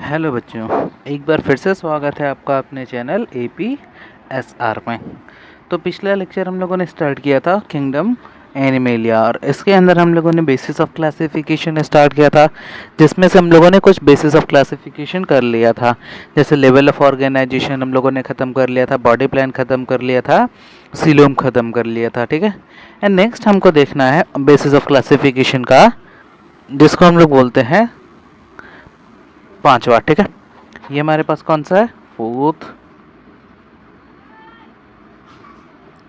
Hello बच्चों, एक बार फिर से स्वागत है आपका अपने चैनल APSR में। तो पिछला लेक्चर हम लोगों ने स्टार्ट किया था किंगडम एनिमेलिया, और इसके अंदर हम लोगों ने बेसिस ऑफ क्लासिफिकेशन स्टार्ट किया था, जिसमें से हम लोगों ने कुछ बेसिस ऑफ क्लासिफिकेशन कर लिया था। जैसे लेवल ऑफ ऑर्गेनाइजेशन हम लोगों ने ख़त्म कर लिया था, बॉडी प्लान ख़त्म कर लिया था, सीलोम ख़त्म कर लिया था। ठीक है, एंड नेक्स्ट हमको देखना है बेसिस ऑफ क्लासिफिकेशन का, जिसको हम लोग बोलते हैं पांचवा। ठीक है, ये हमारे पास कौन सा है? फोर्थ।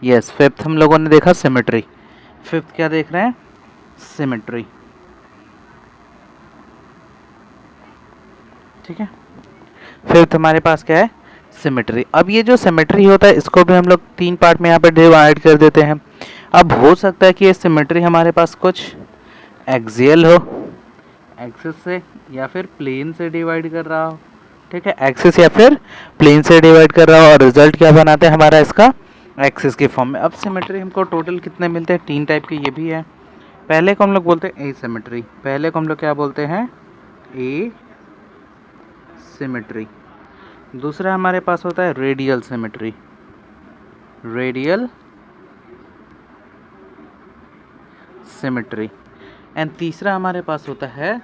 यस, फिफ्थ हम लोगों ने देखा सिमेट्री। फिफ्थ क्या देख रहे हैं? सिमेट्री। ठीक है, फिफ्थ हमारे पास क्या है? सिमेट्री। अब ये जो सिमेट्री होता है, इसको भी हम लोग तीन पार्ट में यहाँ पे डिवाइड कर देते हैं। अब हो सकता है कि ये सिमेट्री हमारे पास कुछ एक्सियल हो, एक्सिस से या फिर प्लेन से डिवाइड कर रहा हो। ठीक है, एक्सिस या फिर प्लेन से डिवाइड कर रहा हो, और रिजल्ट क्या बनाते हैं हमारा इसका? एक्सिस के फॉर्म में। अब सिमेट्री हमको टोटल कितने मिलते हैं? तीन टाइप के ये भी है। पहले को हम लोग बोलते हैं ए सिमेट्री। पहले को हम लोग क्या बोलते हैं? ए सिमेट्री। दूसरा हमारे पास होता है radial symmetry. Radial symmetry. And तीसरा हमारे पास होता है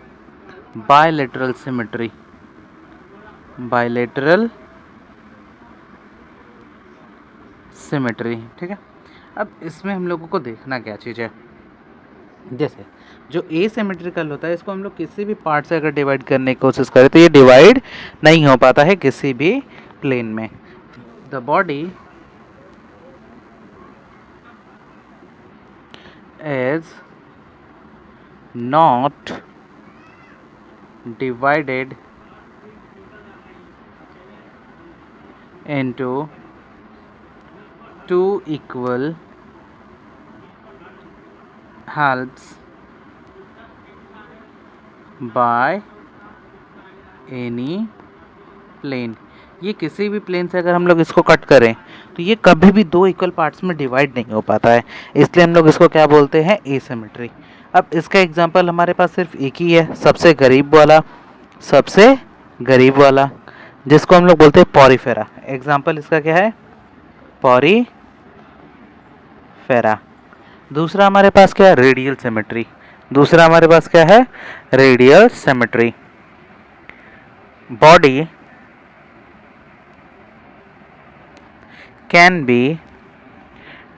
बायलेटरल सिमेट्री। Bilateral symmetry. ठीक है, अब इसमें हम लोगों को देखना क्या चीज़ है। जैसे जो एसिमेट्रिकल होता है, इसको हम लोग किसी भी पार्ट से अगर डिवाइड करने की कोशिश करें तो ये डिवाइड नहीं हो पाता है किसी भी प्लेन में। The body is not divided into two equal halves by any plane। ये किसी भी प्लेन से अगर हम लोग इसको कट करें तो ये कभी भी दो इक्वल पार्ट्स में डिवाइड नहीं हो पाता है, इसलिए हम लोग इसको क्या बोलते हैं? एसिमेट्री। अब इसका एग्जांपल हमारे पास सिर्फ एक ही है, सबसे गरीब वाला। सबसे गरीब वाला जिसको हम लोग बोलते हैं पॉरीफेरा। एग्जांपल इसका क्या है? पॉरीफेरा। दूसरा हमारे पास क्या है? Radial symmetry. दूसरा हमारे पास क्या है? Radial symmetry. Body can be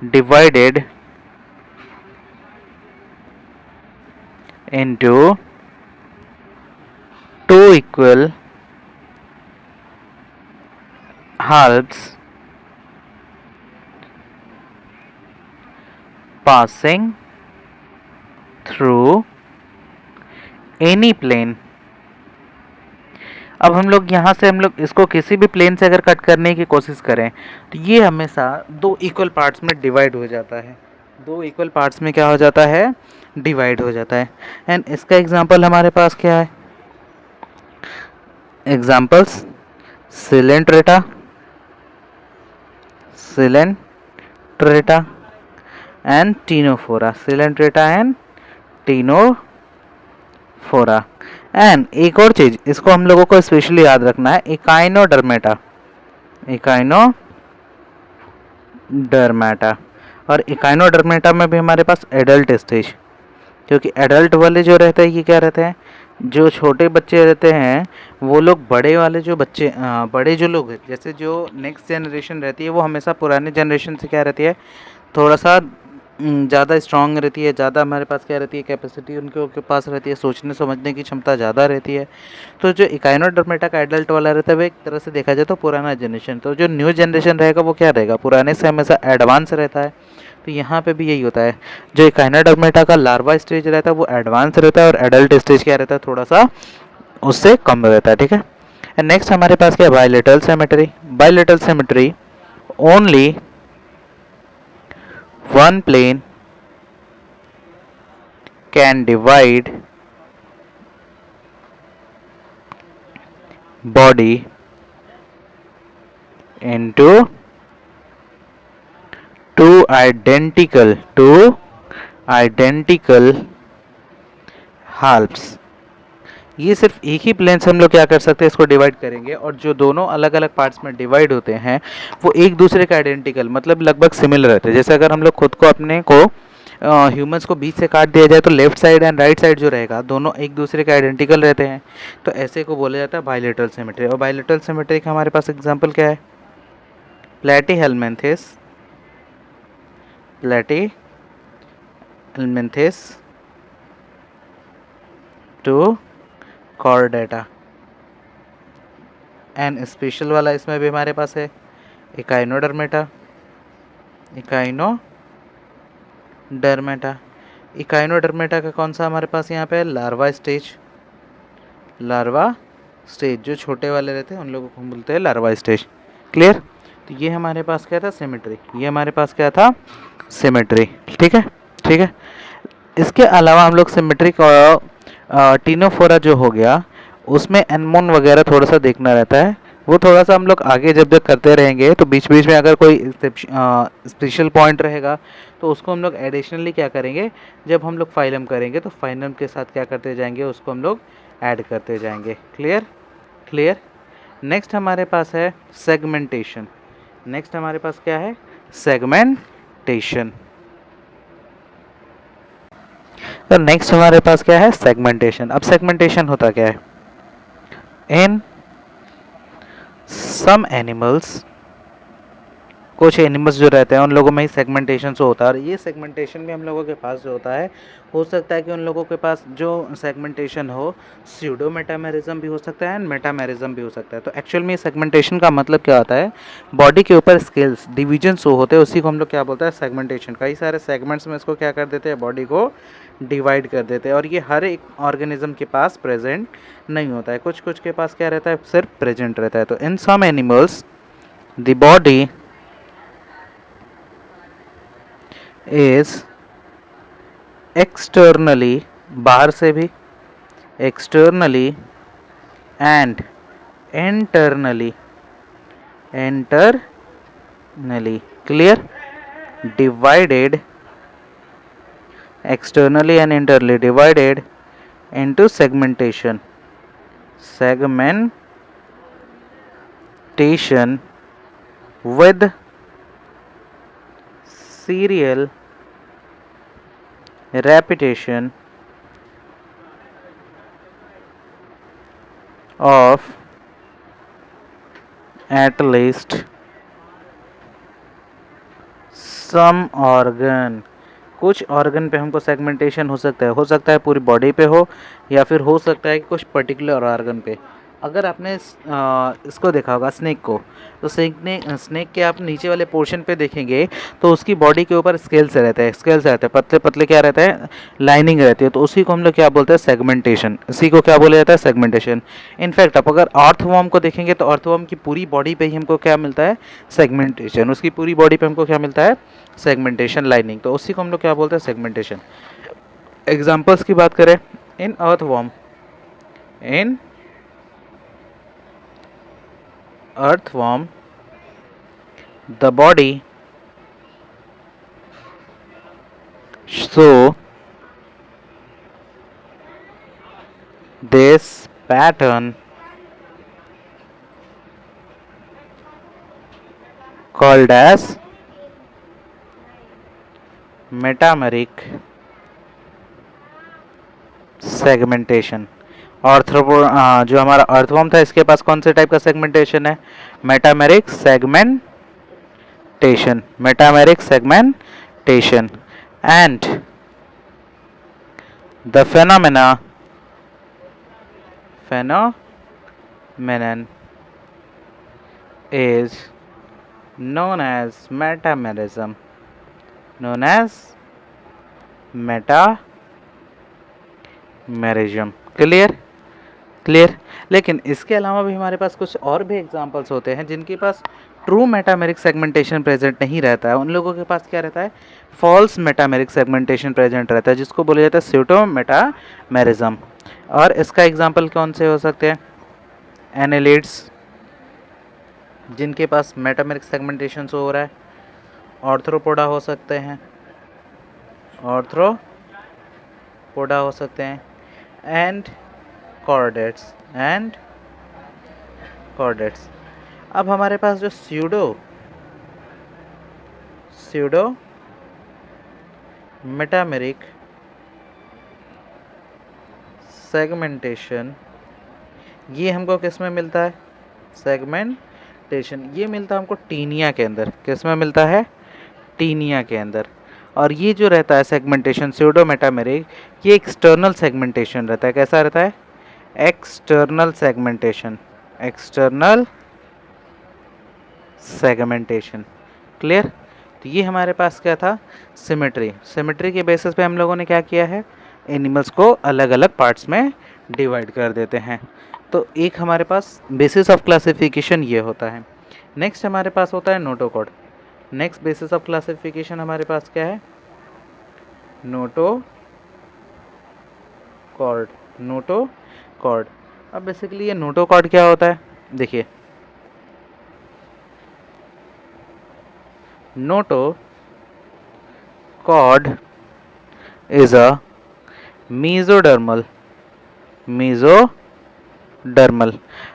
divided into two equal halves passing through any plane। अब हम लोग यहाँ से हम लोग इसको किसी भी प्लेन से अगर कट करने की कोशिश करें तो ये हमेशा दो इक्वल पार्ट्स में डिवाइड हो जाता है। दो इक्वल पार्ट्स में क्या हो जाता है? डिवाइड हो जाता है। एंड इसका एग्जांपल हमारे पास क्या है? Examples Coelenterata, Coelenterata and Ctenophora. Coelenterata and Ctenophora. And एक और चीज इसको हम लोगों को स्पेशली याद रखना है, इकाइनोडर्मेटा। इकाइनोडर्मेटा। और इकाइनोडर्मेटा में भी हमारे पास एडल्ट स्टेज, क्योंकि एडल्ट वाले जो रहते हैं ये क्या रहते हैं? जो छोटे बच्चे रहते हैं वो लोग बड़े वाले जो बच्चे बड़े जो लोग हैं, जैसे जो नेक्स्ट जनरेशन रहती है वो हमेशा पुराने जनरेशन से क्या रहती है? थोड़ा सा ज़्यादा स्ट्रांग रहती है, ज़्यादा हमारे पास क्या रहती है? कैपेसिटी उनके पास रहती है, सोचने समझने की क्षमता ज़्यादा रहती है। तो जो इकाइनोडर्मेटा का एडल्ट वाला रहता है वो एक तरह से देखा जाए तो पुराना जनरेशन। तो जो न्यू जनरेशन रहेगा वो क्या रहेगा? पुराने से हमेशा एडवांस रहता है। तो यहाँ पे भी यही होता है, जो इकाइनोडर्मेटा का लार्वा स्टेज रहता है वो एडवांस रहता है, और एडल्ट स्टेज क्या रहता है? थोड़ा सा उससे कम रहता है। ठीक है, नेक्स्ट हमारे पास क्या है? Bilateral symmetry. Bilateral symmetry only one plane can divide body into two identical halves। ये सिर्फ एक ही प्लेन से हम लोग क्या कर सकते हैं, इसको डिवाइड करेंगे, और जो दोनों अलग अलग पार्ट्स में डिवाइड होते हैं वो एक दूसरे का आइडेंटिकल मतलब लगभग सिमिलर रहते हैं। जैसे अगर हम लोग खुद को अपने को ह्यूमंस को बीच से काट दिया जाए तो left side and right side जो रहेगा दोनों एक दूसरे के आइडेंटिकल रहते हैं, तो ऐसे को बोला जाता है बाइलेटरल सिमेट्री। और बाइलेटरल सिमेट्री का हमारे पास एग्जांपल क्या है, Platyhelminthes, Platyhelminthes to Chordata. And special वाला इसमें भी हमारे पास है इकाइनोडर्मेटा, इकाइनोडर्मेटा। इकाइनोडर्मेटा का कौन सा हमारे पास यहाँ पे है, लार्वा स्टेज, लार्वा स्टेज जो छोटे वाले रहते हैं उन लोगों को हम बोलते हैं लार्वा स्टेज। क्लियर। तो ये हमारे पास क्या था, सिमेट्री। ये हमारे पास क्या था, सिमेट्री। ठीक है, ठीक है। इसके अलावा हम लोग सिमेट्री का टीनोफोरा जो हो गया उसमें एनमोन वगैरह थोड़ा सा देखना रहता है, वो थोड़ा सा हम लोग आगे जब जब करते रहेंगे तो बीच बीच में अगर कोई स्पेशल पॉइंट रहेगा तो उसको हम लोग एडिशनली क्या करेंगे, जब हम लोग फाइलम करेंगे तो फाइलम के साथ क्या करते जाएंगे, उसको हम लोग ऐड करते जाएंगे। Clear, clear. नेक्स्ट हमारे पास है सेगमेंटेशन। नेक्स्ट हमारे पास क्या है, सेगमेंटेशन। तो नेक्स्ट हमारे पास क्या है, सेगमेंटेशन। अब सेगमेंटेशन होता क्या है, इन सम एनिमल्स, कुछ एनिमल्स जो रहते हैं उन लोगों में ही सेगमेंटेशन से होता है। और ये सेगमेंटेशन भी हम लोगों के पास जो होता है, हो सकता है कि उन लोगों के पास जो सेगमेंटेशन हो स्यूडो मेटामेरिज्म भी हो सकता है एंड मेटामेरिज्म भी हो सकता है। तो एक्चुअल में सेगमेंटेशन का मतलब क्या होता है, बॉडी के ऊपर स्केल्स डिवीजन शो होते हैं, उसी को हम लोग क्या बोलते हैं, सेगमेंटेशन। कई सारे सेगमेंट्स में इसको क्या कर देते हैं, बॉडी को डिवाइड कर देते हैं। और ये हर एक ऑर्गेनिज्म के पास प्रेजेंट नहीं होता है, कुछ कुछ के पास क्या रहता है, सिर्फ प्रेजेंट रहता है। तो in some animals the body is externally, बाहर से भी, externally and internally, clear, divided, externally and internally divided into segmentation with serial repetition of at least some organ। कुछ ऑर्गन पे हमको सेगमेंटेशन हो सकता है पूरी बॉडी पे हो, या फिर हो सकता है कि कुछ पर्टिकुलर ऑर्गन पे। अगर आपने इसको देखा होगा स्नेक को, तो स्नेक के आप नीचे वाले पोर्शन पे देखेंगे तो उसकी बॉडी के ऊपर स्केल्स रहते हैं, पतले पतले क्या रहते हैं, लाइनिंग रहती है। तो उसी को हम लोग क्या बोलते हैं, सेगमेंटेशन। इसी को क्या बोला जाता है, सेगमेंटेशन। इनफैक्ट आप अगर अर्थवर्म को देखेंगे तो अर्थवर्म की पूरी बॉडी पे ही हमको क्या मिलता है, सेगमेंटेशन। उसकी पूरी बॉडी पे हमको क्या मिलता है, सेगमेंटेशन, लाइनिंग। तो उसी को हम लोग क्या बोलते हैं, सेगमेंटेशन। एग्जाम्पल्स की बात करें, इन earthworm, in earthworm the body show this pattern called as metameric segmentation। जो हमारा अर्थवर्म था इसके पास कौन से टाइप का सेगमेंटेशन है, metameric segmentation, metameric segmentation. And the phenomenon is known as metamerism, clear, clear. लेकिन इसके अलावा भी हमारे पास कुछ और भी एग्जांपल्स होते हैं जिनके पास ट्रू मेटामेरिक सेगमेंटेशन प्रेजेंट नहीं रहता है। उन लोगों के पास क्या रहता है, फॉल्स मेटामेरिक सेगमेंटेशन प्रेजेंट रहता है, जिसको बोला जाता है स्यूडो मेटामेरिज्म। और इसका एग्जांपल कौन से हो सकते हैं, एनेलिड्स जिनके पास मेटामेरिक सेगमेंटेशन हो रहा है, ऑर्थ्रोपोडा हो सकते हैं, ऑर्थ्रोपोडा हो सकते हैं, एंड कॉर्डेट्स एंड कॉर्डेट्स। अब हमारे पास जो स्यूडो मेटामेरिक सेगमेंटेशन, ये हमको किस में मिलता है? सेगमेंटेशन ये मिलता है हमको टीनिया के अंदर। किस में मिलता है? टीनिया के अंदर। और ये जो रहता है सेगमेंटेशन स्यूडो मेटामेरिक, ये एक्सटर्नल सेगमेंटेशन रहता है। कैसा रहता है? External segmentation, external segmentation. Clear? तो ये हमारे पास क्या था? सिमेट्री। सिमेट्री के बेसिस पे हम लोगों ने क्या किया है? एनिमल्स को अलग अलग पार्ट्स में डिवाइड कर देते हैं। तो एक हमारे पास बेसिस ऑफ क्लासिफिकेशन ये होता है। नेक्स्ट हमारे पास होता है notochord. Next basis of classification हमारे पास क्या है? नोटोकॉर्ड। नोटोकॉर्ड। अब बेसिकली ये नोटोकॉर्ड क्या होता है? देखिए, नोटोकॉर्ड is a mesodermal।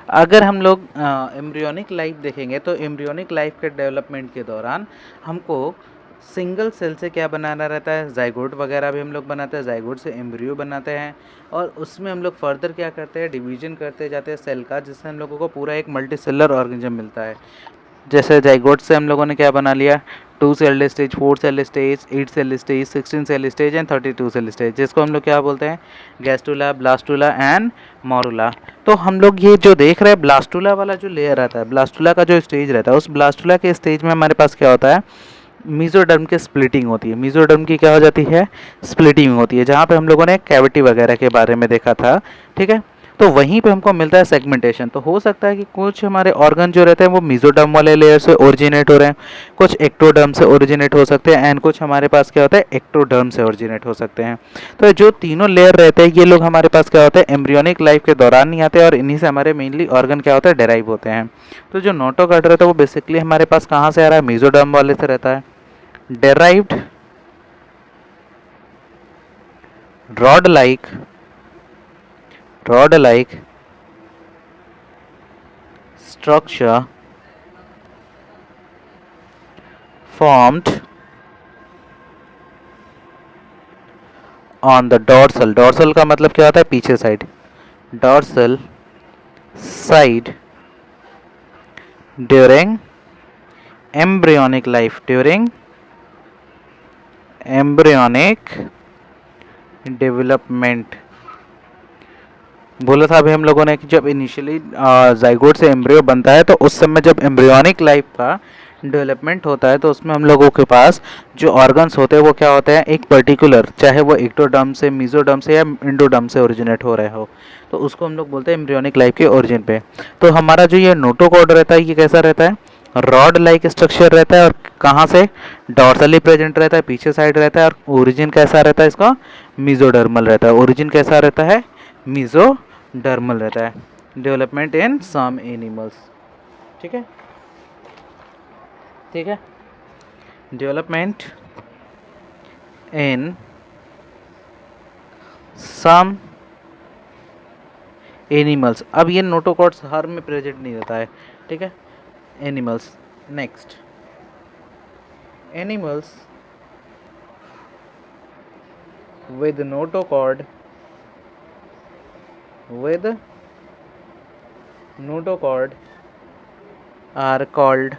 अगर हम लोग एम्ब्रियोनिक लाइफ देखेंगे तो एम्ब्रियोनिक लाइफ के डेवलपमेंट के दौरान हमको सिंगल सेल से क्या बनाना रहता है? जाइगोट वगैरह भी हम लोग बनाते हैं, जाइगोट से एम्ब्रियो बनाते हैं और उसमें हम लोग फर्दर क्या करते हैं? डिवीजन करते जाते हैं सेल का, जिससे हम लोगों को पूरा एक मल्टीसेलर ऑर्गेनिज्म मिलता है। जैसे जाइगोट से हम लोगों ने क्या बना लिया? 2 cell stage, 4 cell stage, 8 cell stage, 16 cell stage and 32 cell stage, जिसको हम लोग क्या बोलते हैं? Gastrula, blastula and morula. तो हम लोग ये जो देख रहे हैं ब्लास्टुला वाला जो लेयर रहता है, ब्लास्टुला का जो स्टेज रहता है, उस ब्लास्टुला के स्टेज में हमारे पास क्या होता है? मीजोडर्म की स्प्लिटिंग होती है। मीजोडर्म की क्या हो जाती है? स्प्लिटिंग होती है, जहाँ पे हम लोगों ने कैविटी वगैरह के बारे में देखा था। ठीक है, तो वहीं पे हमको मिलता है सेगमेंटेशन। तो हो सकता है कि कुछ हमारे ऑर्गन जो रहते हैं वो मीजोडर्म वाले लेयर से ओरिजिनेट हो रहे हैं, कुछ एक्टोडर्म से ओरिजिनेट हो सकते हैं एंड कुछ हमारे पास क्या होता है? एक्टोडर्म से ओरिजिनेट हो सकते हैं। तो जो तीनों लेयर रहते हैं ये लोग हमारे पास क्या होते हैं? एम्ब्रियोनिक लाइफ के दौरान नहीं आते और इन्हीं से हमारे मेनली ऑर्गन क्या होता है? डेराइव होते हैं। तो जो नोटोकॉर्ड रहता है वो बेसिकली हमारे पास कहाँ से आ रहा है? मीजोडर्म वाले से रहता है। derived rod like structure formed on the dorsal का मतलब क्या होता है? पीछे side, dorsal side during embryonic life, embryonic development. बोला था अभी हम लोगों ने कि जब इनिशियली जाइगोट से एम्ब्रियो बनता है तो उस समय जब एम्ब्रियोनिक लाइफ का डेवलपमेंट होता है तो उसमें हम लोगों के पास जो ऑर्गन्स होते हैं वो क्या होते हैं? एक पर्टिकुलर, चाहे वो एक्टोडर्म से, मीजोडर्म से या इंडोडर्म से ओरिजिनेट हो रहे हो, तो उसको हम लोग बोलते हैं एम्ब्रियोनिक लाइफ के ओरिजिन पे। तो हमारा जो ये नोटोकॉर्ड रहता है ये कैसा रहता है? रॉड लाइक स्ट्रक्चर रहता है और कहाँ से? डॉर्सली प्रेजेंट रहता है, पीछे साइड रहता है। और ओरिजिन कैसा रहता है इसका? मीजोडर्मल रहता है। ओरिजिन कैसा रहता है? मीजोडर्मल रहता है। Development in some animals. ठीक है, ठीक है, डेवलपमेंट इन सम एनिमल्स। अब ये नोटोकॉर्ड्स हर में प्रेजेंट नहीं रहता है। ठीक है, animals. Next, animals with notochord are called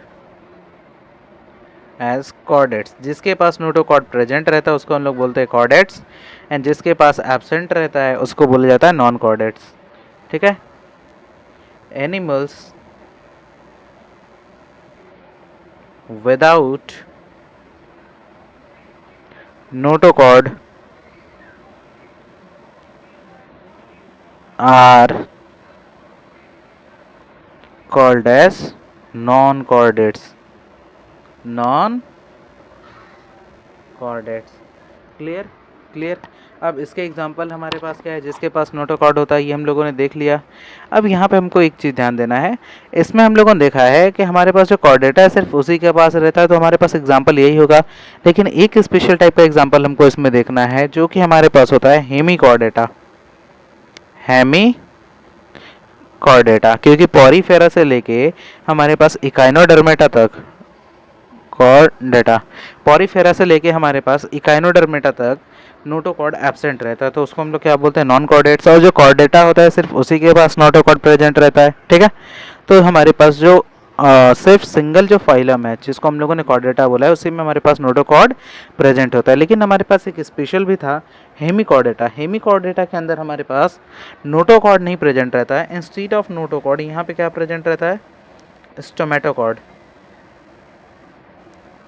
as chordates। जिसके पास नोटोकॉर्ड प्रेजेंट रहता है उसको हम लोग बोलते हैं chordates एंड जिसके पास एब्सेंट रहता है उसको बोला जाता है नॉन chordates। ठीक है, animals without notochord are called as non-chordates। Clear? Clear. अब इसके एग्जांपल हमारे पास क्या है? जिसके पास नोटोकॉर्ड होता है ये हम लोगों ने देख लिया। अब यहाँ पे हमको एक चीज़ ध्यान देना है, इसमें हम लोगों ने देखा है कि हमारे पास जो कॉर्डेटा है सिर्फ उसी के पास रहता है, तो हमारे पास एग्जांपल यही होगा। लेकिन एक स्पेशल टाइप का एग्जांपल हमको इसमें देखना है जो कि हमारे पास होता है हेमी कॉर्डेटा। हेमी कॉर्डेटा, क्योंकि पॉरीफेरा से लेके हमारे पास इकाइनोडर्मेटा तक, कॉर्डेटा, पॉरीफेरा से लेके हमारे पास इकाइनोडर्मेटा तक नोटोकॉर्ड एब्सेंट रहता है, तो उसको हम लोग क्या बोलते हैं, नॉन कॉर्डेट्स। और जो कॉर्डेटा होता है सिर्फ उसी के पास नोटोकॉर्ड प्रेजेंट रहता है, ठीक है। तो हमारे पास जो सिर्फ सिंगल जो फाइलम है जिसको हम लोगों ने कॉर्डेटा बोला है, उसी में हमारे पास नोटोकॉर्ड प्रेजेंट होता है। लेकिन हमारे पास एक स्पेशल भी था, हेमिकॉर्डेटा। हेमिकॉर्डेटा के अंदर हमारे पास नोटोकॉर्ड नहीं प्रेजेंट रहता है। इंस्टीड ऑफ नोटोकॉर्ड यहाँ पे क्या प्रेजेंट रहता है, स्टोमेटोकॉर्ड,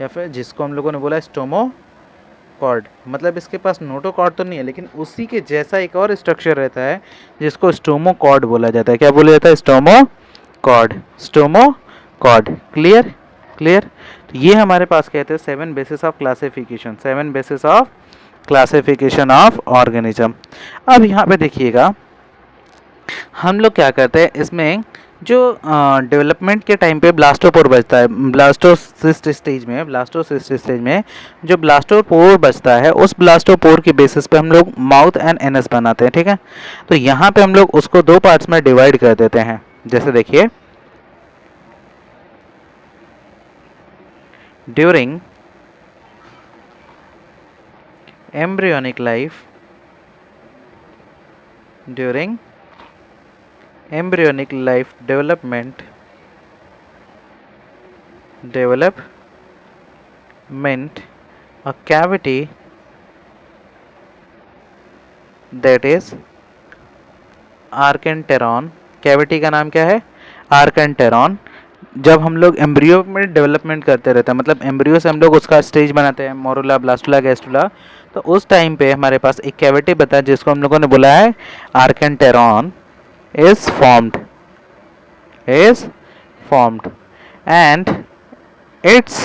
या फिर जिसको हम लोगों ने बोला स्टोमोकॉर्ड। मतलब इसके पास नोटोकॉर्ड तो नहीं है, लेकिन उसी के जैसा एक और स्ट्रक्चर रहता है जिसको स्टोमोकॉर्ड बोला जाता है। क्या बोला जाता है, स्टोमोकॉर्ड, स्टोमोकॉर्ड। Clear, clear. तो ये हमारे पास कहते हैं 7 basis of classification, 7 basis of classification of organism. अब यहाँ पे देखिएगा हम लोग क्या करते हैं, इसमें जो डेवलपमेंट के टाइम पे ब्लास्टोपोर बचता है, ब्लास्टोसिस्ट स्टेज में जो ब्लास्टोपोर बचता है, उस ब्लास्टोपोर के बेसिस पे हम लोग माउथ एंड एनस बनाते हैं, ठीक है। तो यहाँ पे हम लोग उसको 2 पार्ट्स में डिवाइड कर देते हैं। जैसे देखिए, during embryonic life, during embryonic life development a cavity that is archenteron, cavity का नाम क्या है, आर्केंटेरॉन। जब हम लोग एम्ब्रियो में डेवलपमेंट करते रहते हैं, मतलब एम्ब्रियो से हम लोग उसका स्टेज बनाते हैं, मोरुला, ब्लास्टुला, गैस्टुला, तो उस टाइम पे हमारे पास एक कैविटी बता है जिसको हम लोगों ने बोला है आर्केंटेरॉन is formed and its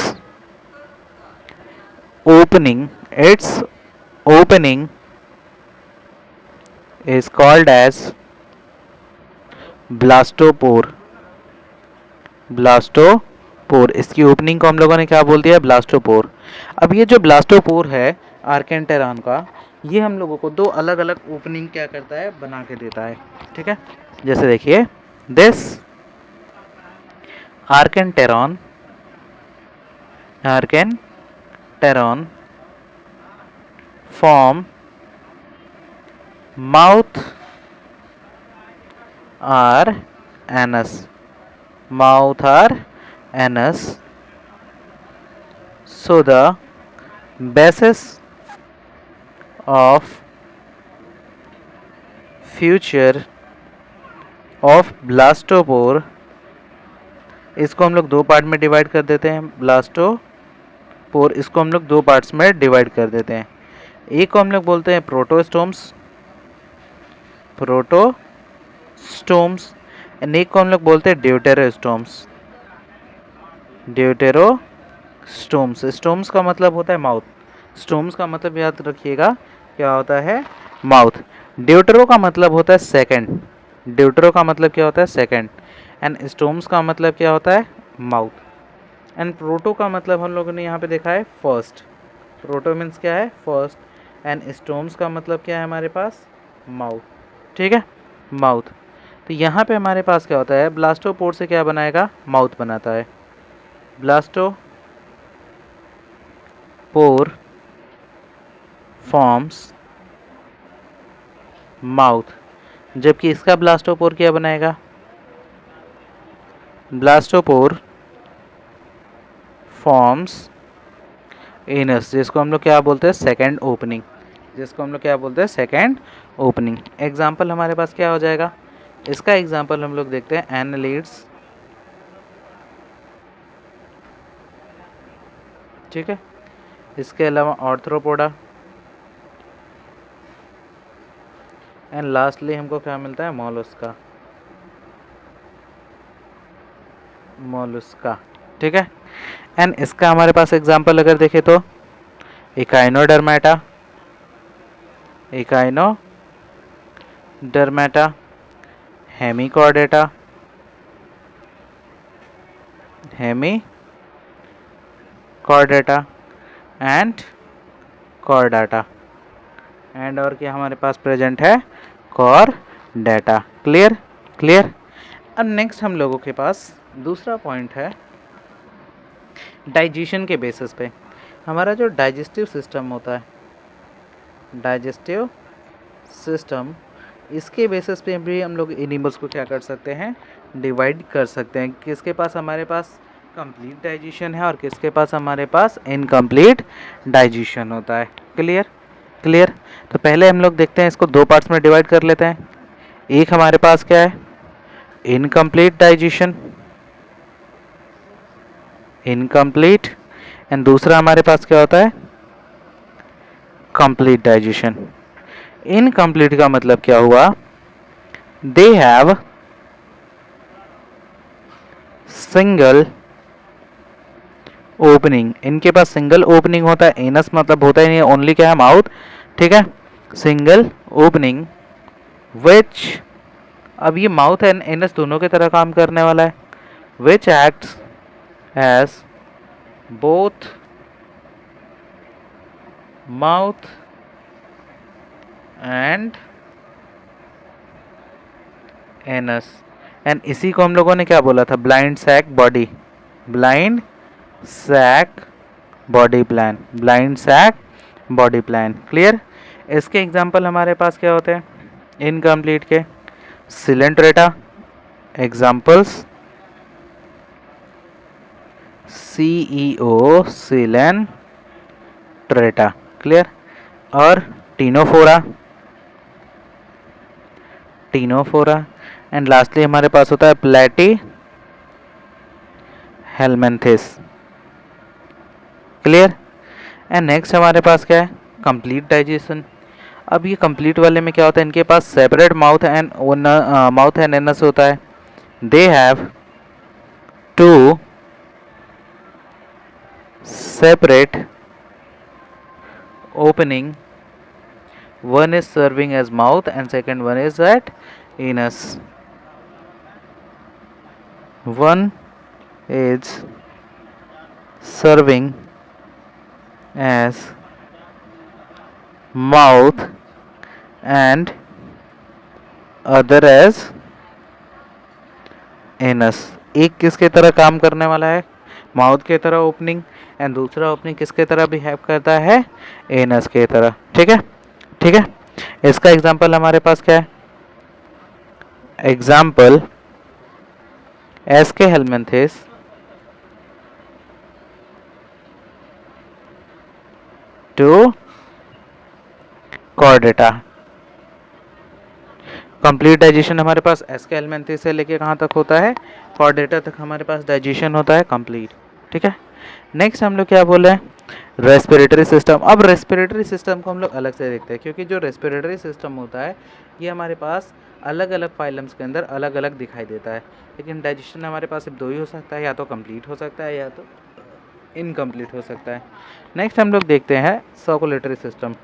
opening is called as blastopore, blastopore. इसकी ओपनिंग को हम लोगों ने क्या बोल दिया, ब्लास्टोपोर। अब ये जो ब्लास्टोपोर है आर्केंटेरॉन का, ये हम लोगों को 2 अलग अलग ओपनिंग क्या करता है, बना के देता है, ठीक है। जैसे देखिए, दिस आर्केंटेरॉन फॉर्म माउथ और anus, so the basis of future of blastopore, इसको हम लोग 2 पार्ट में डिवाइड कर देते हैं। ब्लास्टोपोर, इसको हम लोग 2 पार्ट्स में डिवाइड कर देते हैं। एक को हम लोग बोलते हैं प्रोटोस्टोम्स, एंड एक को हम लोग बोलते हैं ड्यूटेरोस्टोम्स। स्टोम्स का मतलब होता है माउथ, स्टोम्स का मतलब याद रखिएगा क्या होता है, माउथ। ड्यूटेरो का मतलब होता है सेकंड, ड्यूटेरो का मतलब क्या होता है, सेकंड। एंड स्टोम्स का मतलब क्या होता है, माउथ। एंड प्रोटो का मतलब हम लोगों ने यहाँ पे देखा है फर्स्ट, प्रोटो मीन्स क्या है, फर्स्ट। एंड स्टोम्स का मतलब क्या है हमारे पास, माउथ, ठीक है, माउथ। तो यहाँ पे हमारे पास क्या होता है, ब्लास्टोपोर से क्या बनाएगा, माउथ बनाता है। ब्लास्टोपोर फॉर्म्स माउथ, जबकि इसका ब्लास्टोपोर क्या बनाएगा, ब्लास्टोपोर फॉर्म्स एनस, जिसको हम लोग क्या बोलते हैं, सेकंड ओपनिंग, एग्जाम्पल हमारे पास क्या हो जाएगा, इसका एग्जाम्पल हम लोग देखते हैं, एनालिड्स, ठीक है। इसके अलावा आर्थ्रोपोडा, एंड लास्टली हमको क्या मिलता है, मोलस्का, ठीक है। एंड इसका हमारे पास एग्जांपल अगर देखें तो Echinodermata, Hemichordata, and Chordata, and और क्या हमारे पास प्रेजेंट है, कॉर्डेटा। Clear, clear. अब नेक्स्ट हम लोगों के पास दूसरा पॉइंट है डाइजेशन के बेसिस पे। हमारा जो डाइजेस्टिव सिस्टम होता है, डाइजेस्टिव सिस्टम, इसके बेसिस पे भी हम लोग एनिमल्स को क्या कर सकते हैं, डिवाइड कर सकते हैं। किसके पास हमारे पास कंप्लीट डाइजेशन है और किसके पास हमारे पास इनकम्प्लीट डाइजेशन होता है। Clear clear. तो पहले हम लोग देखते हैं, इसको दो पार्ट्स में डिवाइड कर लेते हैं। एक हमारे पास क्या है, इनकम्प्लीट डाइजेशन, इनकम्प्लीट, एंड दूसरा हमारे पास क्या होता है, कंप्लीट डाइजेशन। इनकम्प्लीट का मतलब क्या हुआ, दे हैव सिंगल ओपनिंग, इनके पास सिंगल ओपनिंग होता है। एनस मतलब होता ही नहीं, ओनली क्या है, माउथ। ठीक है, सिंगल ओपनिंग विच, अब ये माउथ एंड एनस दोनों की तरह काम करने वाला है, which acts as both mouth and anus. And इसी को हम लोगों ने क्या बोला था, blind sac body, blind sac body plan, blind sac body plan. Clear. इसके एग्जांपल हमारे पास क्या होते हैं इनकम्प्लीट के, coelenterata, examples CEO coelenterata. Clear. और टीनोफोरा, टीनोफोरा, एंड लास्टली हमारे पास होता है प्लेटी हेलमेंथिस। क्लियर। एंड नेक्स्ट हमारे पास क्या है, कंप्लीट डाइजेशन। अब ये कंप्लीट वाले में क्या होता है, इनके पास सेपरेट माउथ एंड एनस होता है। They have two separate opening, one is serving as mouth and second one is at anus. One is serving as mouth and other as anus. एक किसके तरह काम करने वाला है, माउथ के तरह ओपनिंग, एंड दूसरा ओपनिंग किसके तरह बिहेव करता है, एनस के तरह। ठीक है ठीक है। इसका एग्जाम्पल हमारे पास क्या है, example aschelminthes to chordata. Complete digestion हमारे पास एसके हेलमेंथिस से लेके कहाँ तक होता है, कॉर्डेटा तक हमारे पास डाइजेशन होता है कंप्लीट। ठीक है। नेक्स्ट हम लोग क्या बोल रहे हैं, रेस्पिरेटरी सिस्टम। अब रेस्पिरेटरी सिस्टम को हम लोग अलग से देखते हैं, क्योंकि जो रेस्पिरेटरी सिस्टम होता है ये हमारे पास अलग अलग फाइलम्स के अंदर अलग अलग दिखाई देता है। लेकिन डाइजेशन हमारे पास सिर्फ दो ही हो सकता है, या तो कंप्लीट हो सकता है या तो इनकम्प्लीट हो सकता है। नेक्स्ट हम लोग देखते हैं सर्कुलेटरी सिस्टम,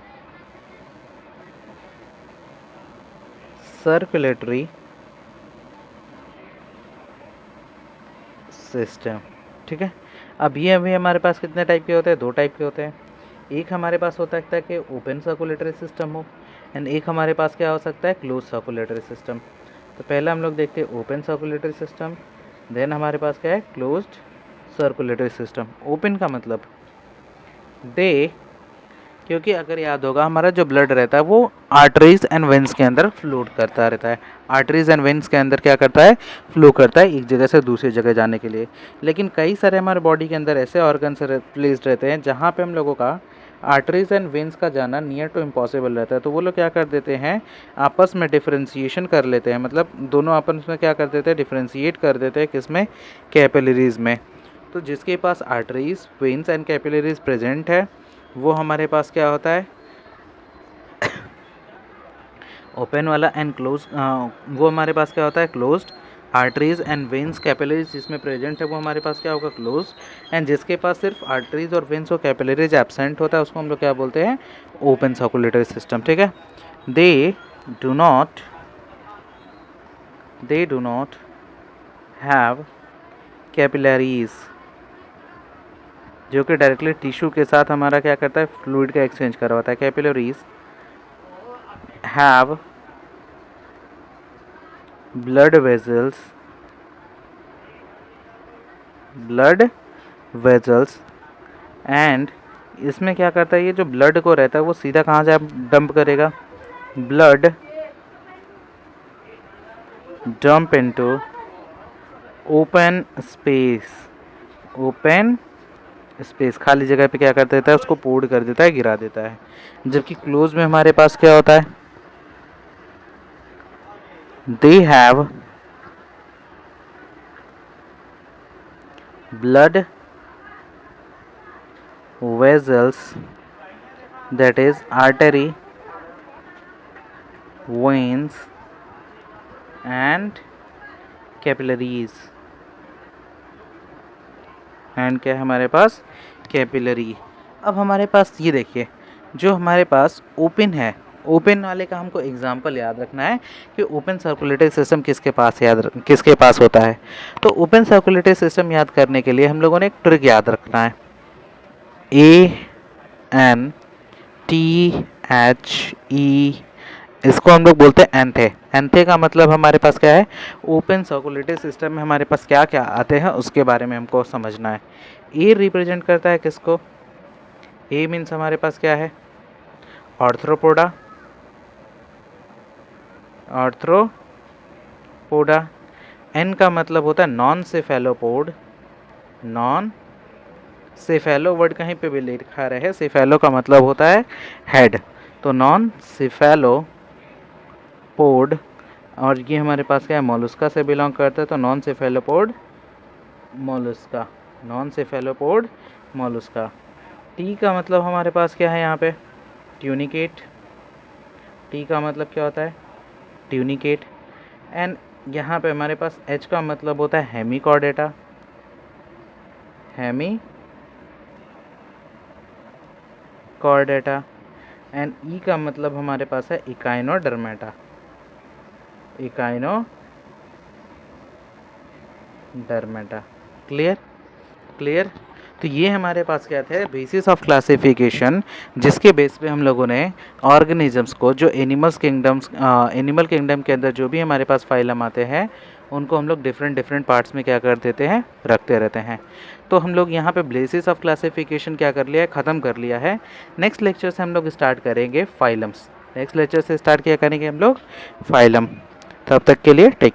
सर्कुलेटरी सिस्टम। ठीक है। अब ये अभी हमारे पास कितने टाइप के होते हैं, दो टाइप के होते हैं। एक हमारे पास हो सकता है कि ओपन सर्कुलेटरी सिस्टम हो, एंड एक हमारे पास क्या हो सकता है, क्लोज सर्कुलेटरी सिस्टम। तो पहले हम लोग देखते हैं ओपन सर्कुलेटरी सिस्टम, देन हमारे पास क्या है, क्लोज्ड सर्कुलेटरी सिस्टम। ओपन का मतलब दे, क्योंकि अगर याद होगा हमारा जो ब्लड रहता है वो आर्टरीज एंड वेंस के अंदर फ्लोट करता रहता है। आर्टरीज एंड वेंस के अंदर क्या करता है, फ्लो करता है एक जगह से दूसरी जगह जाने के लिए। लेकिन कई सारे हमारे बॉडी के अंदर ऐसे ऑर्गन्स प्लेस्ड रहते हैं जहाँ पे हम लोगों का आर्टरीज एंड वेंस का जाना नियर टू इम्पॉसिबल रहता है। तो वो लोग क्या कर देते हैं, आपस में डिफ्रेंशिएशन कर लेते हैं, मतलब दोनों आपस में क्या कर देते हैं, डिफ्रेंशिएट कर देते हैं, किसमें, कैपिलरीज में। तो जिसके पास arteries, veins and capillaries present है वो हमारे पास क्या होता है, ओपन वाला, एंड क्लोज वो हमारे पास क्या होता है, closed. Arteries and veins capillaries जिसमें प्रेजेंट है वो हमारे पास क्या होगा, क्लोज। एंड जिसके पास सिर्फ आर्टरीज और वेंस और कैपिलरीज एब्सेंट होता है उसको हम लोग क्या बोलते हैं, ओपन सर्कुलेटरी सिस्टम। ठीक है। They do not have capillaries, जो कि डायरेक्टली टिश्यू के साथ हमारा क्या करता है, फ्लूइड का एक्सचेंज करवाता है। Capillaries have blood vessels blood vessels. And इसमें क्या करता है, ये जो ब्लड को रहता है वो सीधा कहाँ जा डंप करेगा, blood dump into open space. Open space, खाली जगह पे क्या कर देता है, उसको पोर्ड कर देता है, गिरा देता है। जबकि क्लोज में हमारे पास क्या होता है, they have blood vessels, that is artery, veins and capillaries। And क्या है हमारे पास, कैपिलरी। अब हमारे पास ये देखिए, जो हमारे पास ओपन है, ओपन वाले का हमको एग्जाम्पल याद रखना है कि ओपन सर्कुलेटरी सिस्टम किसके पास होता है। तो ओपन सर्कुलेटरी सिस्टम याद करने के लिए हम लोगों ने एक ट्रिक याद रखना है, ANTHE, इसको हम लोग बोलते हैं एंथे। एंथे का मतलब हमारे पास क्या है, ओपन सर्कुलेटरी सिस्टम में हमारे पास क्या क्या आते हैं उसके बारे में हमको समझना है। ए रिप्रेजेंट करता है किसको, ए मीन्स हमारे पास क्या है, आर्थ्रोपोडा, आर्थ्रोपोडा। एन का मतलब होता है नॉन सेफेलोपोड, नॉन सेफेलो वर्ड कहीं पे भी लिखा रहे, सेफेलो का मतलब होता है हेड, तो नॉन सेफेलोपोड। और ये हमारे पास क्या है, मोलस्का से बिलोंग करता है, तो non cephalopod mollusca, non cephalopod mollusca. T का मतलब हमारे पास क्या है यहाँ पे, ट्यूनिकेट। टी का मतलब क्या होता है, ट्यूनिकेट। एंड यहाँ पे हमारे पास एच का मतलब होता है हेमिकॉर्डेटा, हेमिकॉर्डेटा। एंड ई का मतलब हमारे पास है इकाइनोडर्मेटा, इकाइनोडर्मेटा। Clear, clear. तो ये हमारे पास क्या थे, बेसिस ऑफ क्लासिफिकेशन, जिसके बेस पे हम लोगों ने ऑर्गेनिजम्स को, जो एनिमल किंगडम के अंदर जो भी हमारे पास फाइलम आते हैं उनको हम लोग डिफरेंट पार्ट्स में क्या कर देते हैं, रखते रहते हैं। तो हम लोग यहाँ पे बेसिस ऑफ क्लासिफिकेशन क्या कर लिया है, ख़त्म कर लिया है। नेक्स्ट लेक्चर से हम लोग स्टार्ट करेंगे फाइलम्स, नेक्स्ट लेक्चर से स्टार्ट किया करेंगे हम लोग फाइलम। तब तक के लिए टेक